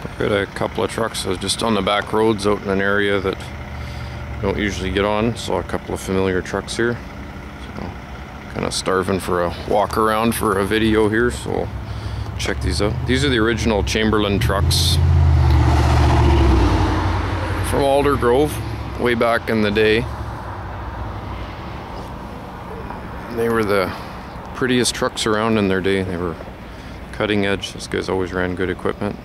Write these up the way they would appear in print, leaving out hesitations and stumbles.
I've got a couple of trucks just on the back roads out in an area that I don't usually get on. Saw a couple of familiar trucks here. So kind of starving for a walk around for a video here, so we'll check these out. These are the original Chamberlain trucks from Aldergrove way back in the day. They were the prettiest trucks around in their day. They were cutting edge. This guy's always ran good equipment.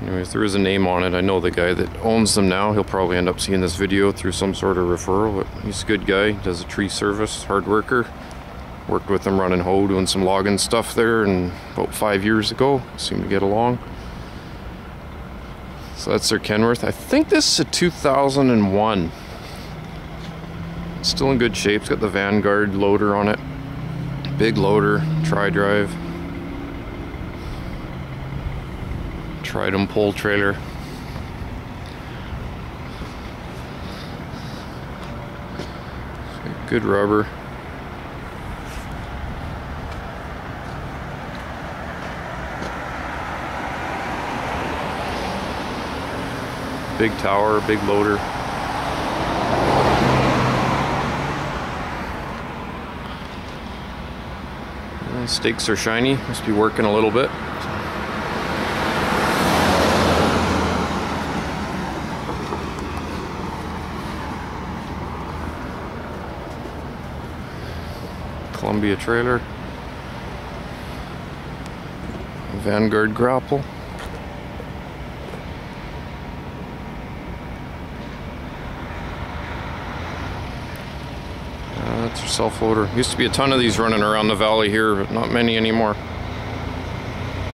Anyways, there is a name on it. I know the guy that owns them now. He'll probably end up seeing this video through some sort of referral, but he's a good guy. He does a tree service, hard worker. Worked with him running hoe, doing some logging stuff there, and about 5 years ago, seemed to get along. So that's their Kenworth. I think this is a 2001. Still in good shape. It's got the Vanguard loader on it. Big loader, tri-drive. Tridem pole trailer. Good rubber. Big tower, big loader. The stakes are shiny, must be working a little bit. Columbia trailer. Vanguard grapple. That's your self-loader. Used to be a ton of these running around the valley here, but not many anymore.